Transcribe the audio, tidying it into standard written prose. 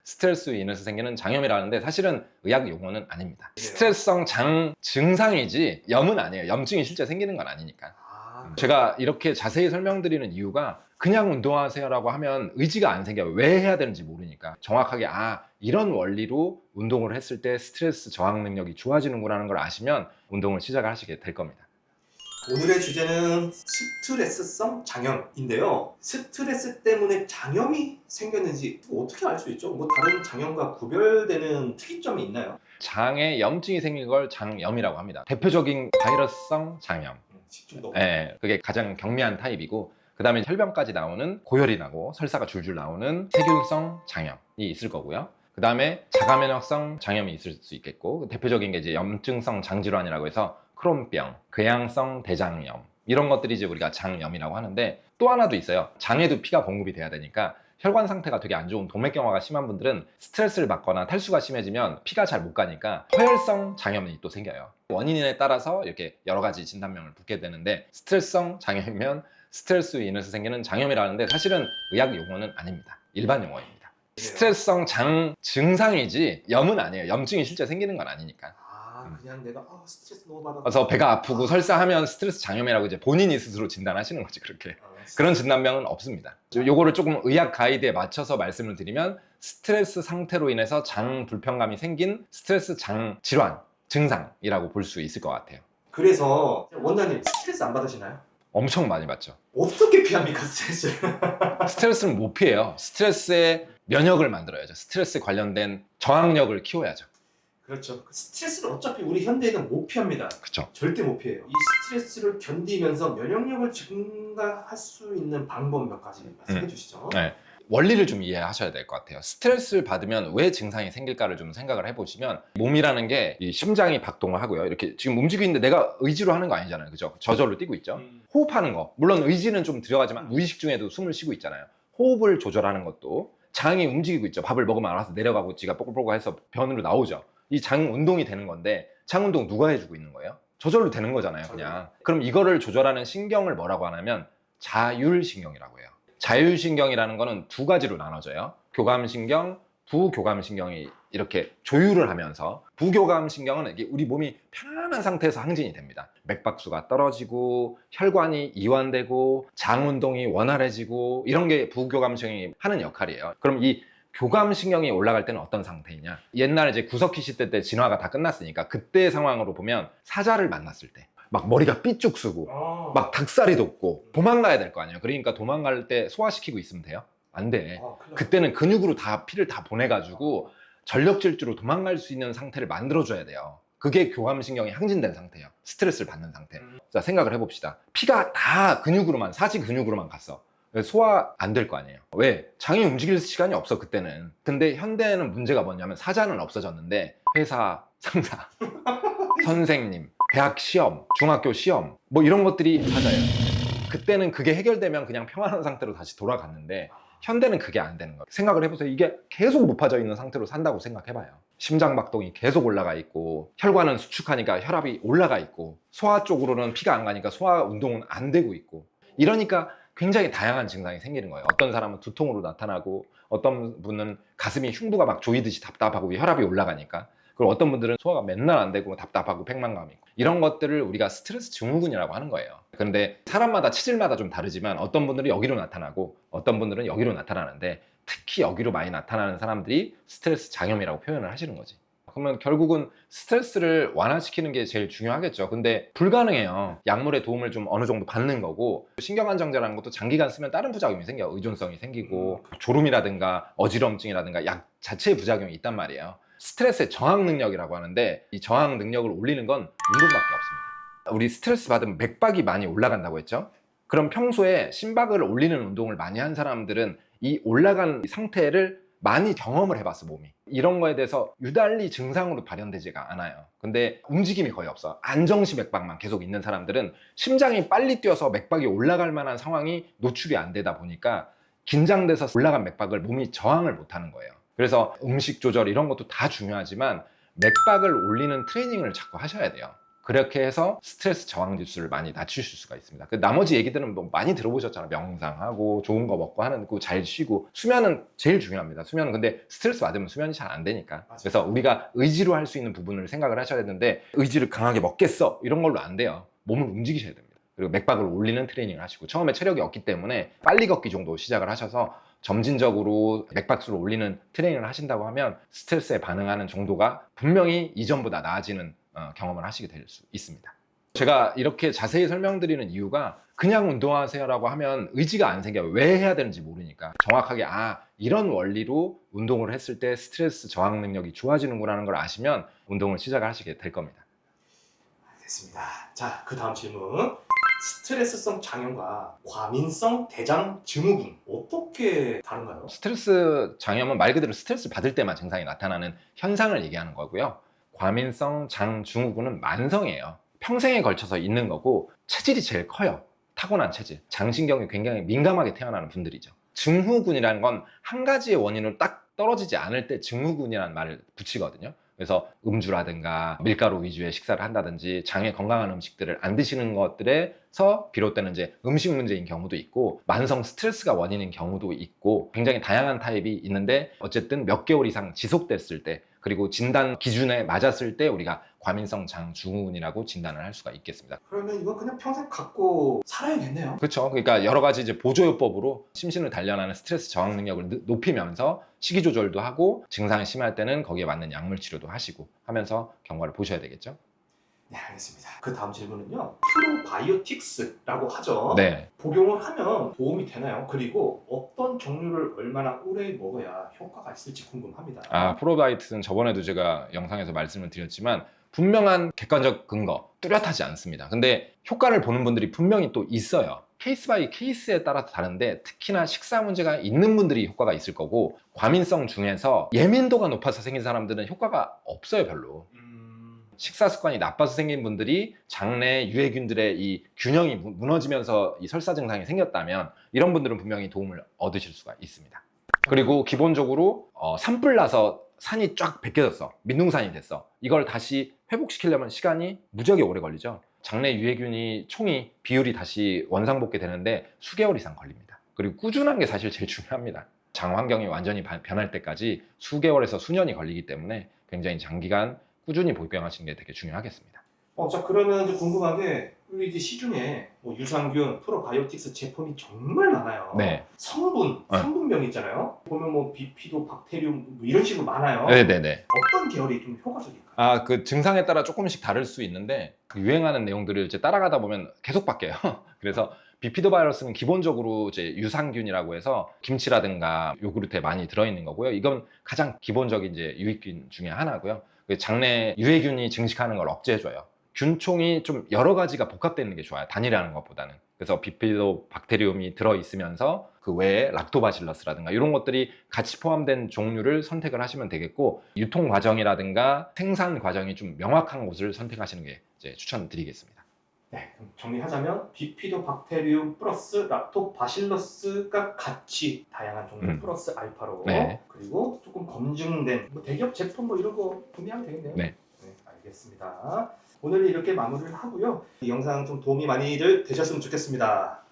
스트레스로 인해서 생기는 장염이라는데 사실은 의학 용어는 아닙니다. 스트레스성 장 증상이지 염은 아니에요. 염증이 실제 생기는 건 아니니까. 제가 이렇게 자세히 설명드리는 이유가 그냥 운동하세요라고 하면 의지가 안 생겨요. 왜 해야 되는지 모르니까. 정확하게 이런 원리로 운동을 했을 때 스트레스 저항 능력이 좋아지는구나 하는 걸 아시면 운동을 시작하시게 될 겁니다. 오늘의 주제는 스트레스성 장염인데요. 스트레스 때문에 장염이 생겼는지 어떻게 알 수 있죠? 뭐 다른 장염과 구별되는 특이점이 있나요? 장에 염증이 생긴 걸 장염이라고 합니다. 대표적인 바이러스성 장염. 식중독. 네, 그게 가장 경미한 타입이고, 그 다음에 혈변까지 나오는 고열이 나고 설사가 줄줄 나오는 세균성 장염이 있을 거고요. 그 다음에 자가면역성 장염이 있을 수 있겠고, 대표적인 게 이제 염증성 장질환이라고 해서 크론병, 궤양성 대장염, 이런 것들이 이제 우리가 장염이라고 하는데, 또 하나도 있어요. 장에도 피가 공급이 돼야 되니까 혈관 상태가 되게 안 좋은 동맥경화가 심한 분들은 스트레스를 받거나 탈수가 심해지면 피가 잘 못 가니까 허혈성 장염이 또 생겨요. 원인에 따라서 이렇게 여러 가지 진단명을 붙게 되는데, 스트레스성 장염이면 스트레스로 인해서 생기는 장염이라는데 사실은 의학 용어는 아닙니다. 일반 용어입니다. 스트레스성 장 증상이지 염은 아니에요. 염증이 실제 생기는 건 아니니까. 그냥 내가 스트레스 너무 받아. 그래서 배가 아프고 설사하면 스트레스 장염이라고 이제 본인이 스스로 진단하시는 거지, 그렇게. 그런 진단명은 없습니다. 요거를 조금 의학 가이드에 맞춰서 말씀을 드리면, 스트레스 상태로 인해서 장 불편감이 생긴 스트레스 장 질환 증상이라고 볼 수 있을 것 같아요. 그래서 원장님 스트레스 안 받으시나요? 엄청 많이 받죠. 어떻게 피합니까 스트레스를? 스트레스는 못 피해요. 스트레스의 면역을 만들어야죠. 스트레스 관련된 저항력을 키워야죠. 그렇죠. 스트레스를 어차피 우리 현대인은 못 피합니다. 그렇죠. 절대 못 피해요. 이 스트레스를 견디면서 면역력을 증가할 수 있는 방법 몇 가지 말씀해 주시죠. 네. 원리를 좀 이해하셔야 될 것 같아요. 스트레스를 받으면 왜 증상이 생길까를 좀 생각을 해보시면, 몸이라는 게 이 심장이 박동을 하고요. 이렇게 지금 움직이고 있는데 내가 의지로 하는 거 아니잖아요. 그죠? 저절로 뛰고 있죠. 호흡하는 거, 물론 의지는 좀 들어가지만 무의식 중에도 숨을 쉬고 있잖아요. 호흡을 조절하는 것도 장이 움직이고 있죠. 밥을 먹으면 알아서 내려가고 지가 뽀글뽀글 해서 변으로 나오죠. 이 장 운동이 되는 건데, 장 운동 누가 해주고 있는 거예요? 저절로 되는 거잖아요, 그냥. 그럼 이거를 조절하는 신경을 뭐라고 하냐면 자율신경이라고 해요. 자율신경이라는 거는 두 가지로 나눠져요. 교감신경, 부교감신경이 이렇게 조율을 하면서, 부교감신경은 이게 우리 몸이 편안한 상태에서 항진이 됩니다. 맥박수가 떨어지고 혈관이 이완되고 장 운동이 원활해지고, 이런 게 부교감신경이 하는 역할이에요. 그럼 이 교감신경이 올라갈 때는 어떤 상태이냐? 옛날 이제 구석기 시대 때 진화가 다 끝났으니까 그때 상황으로 보면, 사자를 만났을 때 막 머리가 삐쭉 쓰고 막 닭살이 돋고 도망가야 될 거 아니에요. 그러니까 도망갈 때 소화시키고 있으면 돼요? 안 돼. 그때는 근육으로 다 피를 다 보내가지고 전력 질주로 도망갈 수 있는 상태를 만들어줘야 돼요. 그게 교감신경이 항진된 상태예요. 스트레스를 받는 상태. 자, 생각을 해봅시다. 피가 다 근육으로만, 사지 근육으로만 갔어. 소화 안 될 거 아니에요. 왜? 장이 움직일 시간이 없어, 그때는. 근데 현대에는 문제가 뭐냐면, 사자는 없어졌는데 회사 상사, 선생님, 대학 시험, 중학교 시험, 뭐 이런 것들이 사자예요. 그때는 그게 해결되면 그냥 평안한 상태로 다시 돌아갔는데, 현대는 그게 안 되는 거예요. 생각을 해보세요. 이게 계속 높아져 있는 상태로 산다고 생각해봐요. 심장박동이 계속 올라가 있고, 혈관은 수축하니까 혈압이 올라가 있고, 소화 쪽으로는 피가 안 가니까 소화 운동은 안 되고 있고, 이러니까 굉장히 다양한 증상이 생기는 거예요. 어떤 사람은 두통으로 나타나고, 어떤 분은 가슴이 흉부가 막 조이듯이 답답하고 혈압이 올라가니까, 그리고 어떤 분들은 소화가 맨날 안 되고 답답하고 팽만감이 있고, 이런 것들을 우리가 스트레스 증후군이라고 하는 거예요. 그런데 사람마다 체질마다 좀 다르지만, 어떤 분들은 여기로 나타나고 어떤 분들은 여기로 나타나는데, 특히 여기로 많이 나타나는 사람들이 스트레스 장염이라고 표현을 하시는 거지. 그러면 결국은 스트레스를 완화시키는 게 제일 중요하겠죠. 근데 불가능해요. 약물의 도움을 좀 어느 정도 받는 거고, 신경안정제라는 것도 장기간 쓰면 다른 부작용이 생겨요. 의존성이 생기고 졸음이라든가 어지럼증이라든가 약 자체의 부작용이 있단 말이에요. 스트레스의 저항 능력이라고 하는데, 이 저항 능력을 올리는 건 운동밖에 없습니다. 우리 스트레스 받으면 맥박이 많이 올라간다고 했죠. 그럼 평소에 심박을 올리는 운동을 많이 한 사람들은 이 올라간 상태를 많이 경험을 해봤어, 몸이. 이런 거에 대해서 유달리 증상으로 발현되지가 않아요. 근데 움직임이 거의 없어. 안정시 맥박만 계속 있는 사람들은 심장이 빨리 뛰어서 맥박이 올라갈 만한 상황이 노출이 안 되다 보니까, 긴장돼서 올라간 맥박을 몸이 저항을 못하는 거예요. 그래서 음식 조절 이런 것도 다 중요하지만 맥박을 올리는 트레이닝을 자꾸 하셔야 돼요. 그렇게 해서 스트레스 저항 지수를 많이 낮추실 수가 있습니다. 그 나머지 얘기들은 뭐 많이 들어보셨잖아요. 명상하고 좋은 거 먹고 하는 거 잘 쉬고 수면은 제일 중요합니다. 수면은 근데 스트레스 받으면 수면이 잘 안 되니까. 맞아요. 그래서 우리가 의지로 할 수 있는 부분을 생각을 하셔야 되는데 의지를 강하게 먹겠어 이런 걸로 안 돼요. 몸을 움직이셔야 됩니다. 그리고 맥박을 올리는 트레이닝을 하시고 처음에 체력이 없기 때문에 빨리 걷기 정도 시작을 하셔서 점진적으로 맥박수를 올리는 트레이닝을 하신다고 하면 스트레스에 반응하는 정도가 분명히 이전보다 나아지는 경험을 하시게 될 수 있습니다. 제가 이렇게 자세히 설명드리는 이유가 그냥 운동하세요라고 하면 의지가 안 생겨요. 왜 해야 되는지 모르니까. 정확하게 이런 원리로 운동을 했을 때 스트레스 저항 능력이 좋아지는구나 걸 아시면 운동을 시작하시게 될 겁니다. 알겠습니다. 자, 그 다음 질문. 스트레스성 장염과 과민성 대장 증후군 어떻게 다른가요? 스트레스 장염은 말 그대로 스트레스 받을 때만 증상이 나타나는 현상을 얘기하는 거고요. 과민성 장증후군은 만성이에요. 평생에 걸쳐서 있는 거고 체질이 제일 커요. 타고난 체질. 장신경이 굉장히 민감하게 태어나는 분들이죠. 증후군이라는 건 한 가지의 원인으로 딱 떨어지지 않을 때 증후군이라는 말을 붙이거든요. 그래서 음주라든가 밀가루 위주의 식사를 한다든지 장에 건강한 음식들을 안 드시는 것들에서 비롯되는 이제 음식 문제인 경우도 있고 만성 스트레스가 원인인 경우도 있고 굉장히 다양한 타입이 있는데 어쨌든 몇 개월 이상 지속됐을 때 그리고 진단 기준에 맞았을 때 우리가 과민성 장증후군이라고 진단을 할 수가 있겠습니다. 그러면 이건 그냥 평생 갖고 살아야겠네요. 그렇죠. 그러니까 여러 가지 이제 보조요법으로 심신을 단련하는 스트레스 저항 능력을 높이면서 식이 조절도 하고 증상이 심할 때는 거기에 맞는 약물 치료도 하시고 하면서 경과를 보셔야 되겠죠. 네, 알겠습니다. 그 다음 질문은요. 프로바이오틱스라고 하죠. 네. 복용을 하면 도움이 되나요? 그리고 어떤 종류를 얼마나 오래 먹어야 효과가 있을지 궁금합니다. 프로바이오틱스는 저번에도 제가 영상에서 말씀을 드렸지만 분명한 객관적 근거, 뚜렷하지 않습니다. 근데 효과를 보는 분들이 분명히 또 있어요. 케이스 바이 케이스에 따라서 다른데 특히나 식사 문제가 있는 분들이 효과가 있을 거고 과민성 중에서 예민도가 높아서 생긴 사람들은 효과가 없어요, 별로. 식사 습관이 나빠서 생긴 분들이 장내 유해균들의 이 균형이 무너지면서 이 설사 증상이 생겼다면 이런 분들은 분명히 도움을 얻으실 수가 있습니다. 그리고 기본적으로 산불 나서 산이 쫙 벗겨졌어. 민둥산이 됐어. 이걸 다시 회복시키려면 시간이 무지하게 오래 걸리죠. 장내 유해균이 총이 비율이 다시 원상복귀 되는데 수개월 이상 걸립니다. 그리고 꾸준한 게 사실 제일 중요합니다. 장 환경이 완전히 변할 때까지 수개월에서 수년이 걸리기 때문에 굉장히 장기간 꾸준히 복용하시는 게 되게 중요하겠습니다. 자, 그러면 이제 궁금한 게 우리 이제 시중에 뭐 유산균, 프로바이오틱스 제품이 정말 많아요. 네. 성분명 있잖아요. 보면 뭐 비피도, 박테리움 뭐 이런 식으로 많아요. 네네네. 어떤 계열이 좀 효과적일까요? 그 증상에 따라 조금씩 다를 수 있는데 그 유행하는 내용들을 이제 따라가다 보면 계속 바뀌어요. 그래서 비피도 바이러스는 기본적으로 이제 유산균이라고 해서 김치라든가 요구르트에 많이 들어있는 거고요. 이건 가장 기본적인 이제 유익균 중에 하나고요. 장내 유해균이 증식하는 걸 억제해줘요. 균총이 좀 여러 가지가 복합되어 있는 게 좋아요. 단일화하는 것보다는. 그래서 비피도 박테리움이 들어있으면서 그 외에 락토바실러스라든가 이런 것들이 같이 포함된 종류를 선택을 하시면 되겠고 유통 과정이라든가 생산 과정이 좀 명확한 곳을 선택하시는 게 이제 추천드리겠습니다. 네, 그럼 정리하자면 비피도 박테리움 플러스 락토바실러스가 같이 다양한 종류 플러스 알파로 네. 그리고 조금 검증된 뭐 대기업 제품 뭐 이런 거 구매하면 되겠네요. 네. 네, 알겠습니다. 오늘 이렇게 마무리를 하고요. 이 영상 좀 도움이 많이들 되셨으면 좋겠습니다.